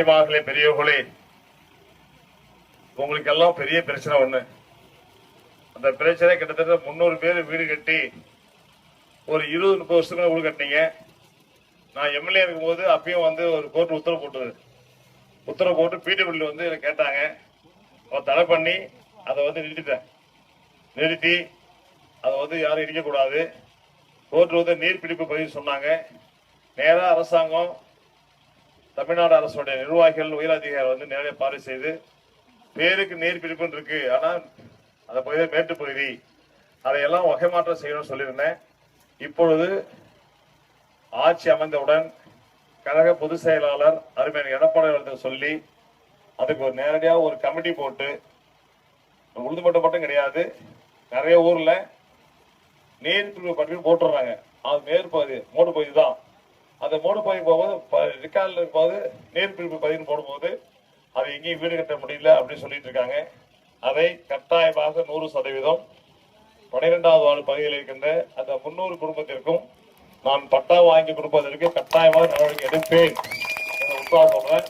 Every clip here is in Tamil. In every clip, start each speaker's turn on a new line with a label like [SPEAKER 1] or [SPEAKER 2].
[SPEAKER 1] தாய்மார்களே, பெரியவர்களே, உங்களுக்கு எல்லாம் பெரிய பிரச்சனை ஒண்ணு. அந்த பிரச்சனை கிட்டத்தட்ட 300 பேர் வீடு கட்டி ஒரு 20-30 வருஷத்துக்கு வீடு கட்டினீங்க. நான் எம்எல்ஏ இருக்கும் போது அப்பயும் ஒரு கோர்ட் உத்தரவு போட்டு பிடபிள்யூ எனக்கு கேட்டாங்க. தடை பண்ணி அதை நிறுத்தி அதை யாரும் இடிக்கக்கூடாது. கோர்ட் நீர்பிடிப்பு பதிவு சொன்னாங்க. நேரா அரசாங்கம் தமிழ்நாடு அரசுடைய நிர்வாகிகள் உயரதிகாரி நேரடியாக பார்வை செய்து பேருக்கு நீர்பிடிப்பு இருக்கு, ஆனா அந்த பகுதியை மேட்டு பகுதி அதையெல்லாம் வகை மாற்றம் செய்யணும்னு சொல்லியிருந்தேன். இப்பொழுது ஆட்சி அமைந்தவுடன் கழக பொதுச் செயலாளர் அருமையான எடப்பாடி சொல்லி அதுக்கு நேரடியாக ஒரு கமிட்டி போட்டு, உளுந்துமட்டம் மட்டும் கிடையாது, நிறைய ஊர்ல நீர் பற்றி போட்டுறாங்க. அது மேற்பகுதி மூடு பகுதி தான். அந்த மூடு பகுதி போகும்போது ரிக்கார்டில் இருக்கும்போது நீர்பிடிப்பு பகுதின்னு போடும்போது அது எங்கேயும் வீடு கட்ட முடியல அப்படின்னு சொல்லிட்டு இருக்காங்க. அதை கட்டாயமாக 100% 12வது வார்டு பகுதியில் இருக்கின்ற அந்த 300 குடும்பத்திற்கும் நான் பட்டா வாங்கி கொடுப்பதற்கு கட்டாயமாக நடவடிக்கை எடுப்பேன் என்ற உத்தரவு சொல்றேன்.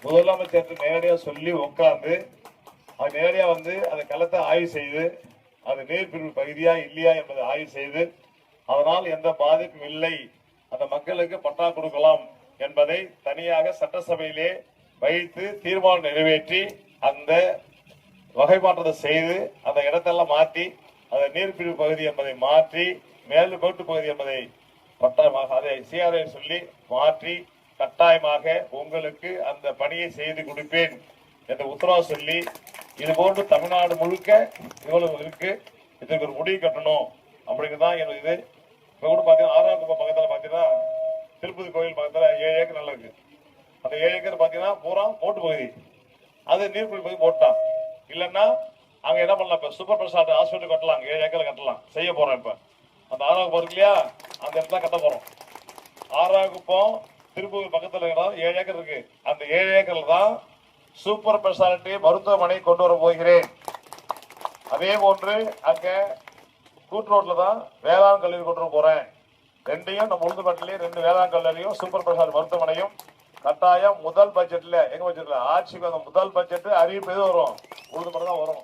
[SPEAKER 1] முதலமைச்சருக்கு நேரடியாக சொல்லி உட்கார்ந்து அது நேரடியாக அந்த களத்தை ஆய்வு செய்து அது நீர்பிடிப்பு பகுதியா இல்லையா என்பதை ஆய்வு செய்து அதனால் எந்த பாதிப்பும் இல்லை, அந்த மக்களுக்கு பட்டா கொடுக்கலாம் என்பதை தனியாக சட்டசபையிலே வைத்து தீர்மானம் நிறைவேற்றி அந்த வகை மாற்றத்தை செய்து அந்த இடத்தெல்லாம் மாற்றி அதை நீர்பிடிப்பு பகுதி என்பதை மாற்றி மேலும் கோட்டு பகுதி என்பதை கட்டாயமாக அதை சிஆர்ஐ சொல்லி மாற்றி கட்டாயமாக உங்களுக்கு அந்த பணியை செய்து கொடுப்பேன் என்ற உத்தரவு சொல்லி, இது போன்று தமிழ்நாடு முழுக்க இவ்வளவு இருக்கு, இதுக்கு ஒரு முடிவு கட்டணும் அப்படிங்கிறதான் இது. இப்ப கூட பாத்தீங்கன்னா ஆறாங்குப்பம் பக்கத்துல பாத்தீங்கன்னா திருப்பதி கோயில் பக்கத்துல 7 ஏக்கர் நல்லா இருக்கு. அந்த 7 ஏக்கர் பாத்தீங்கன்னா பூரா போட்டு பகுதி, அது நீர்பிடிப்பு பகுதி போட்டான். இல்லைன்னா அங்க என்ன பண்ணலாம், இப்ப சூப்பர் ஸ்பெஷாலிட்டி ஹாஸ்பிட்டல் கட்டலாம், 7 ஏக்கர் கட்டலாம், செய்ய போறோம். இப்ப அந்த ஆறாங்குப்பம் இருக்கு இல்லையா, அந்த இடத்துல கட்ட போறோம். ஆறாங்குப்பம் திருப்பூர் பக்கத்துல 7 ஏக்கர் இருக்கு. அந்த 7 ஏக்கர்ல தான் சூப்பர் ஸ்பெஷாலிட்டி மருத்துவமனை கொண்டு வர போகிறேன். அதே போன்று அங்க கூட்ரோட்ல தான் வேளாண் கல்லூரி கொண்டு வர போறேன். ரெண்டையும் நம்ம உளுந்துப்பட்டிலையும் 2 வேளாண் கல்லூரியும் சூப்பர் ஸ்பெஷாலிட்டி மருத்துவமனையும் கட்டாயம் முதல் பட்ஜெட்ல, எங்க பட்ஜெட்ல ஆட்சிக்கு முதல் பட்ஜெட் அறிவிப்பு எது வரும், உளுந்துப்பட்டு தான் வரும்.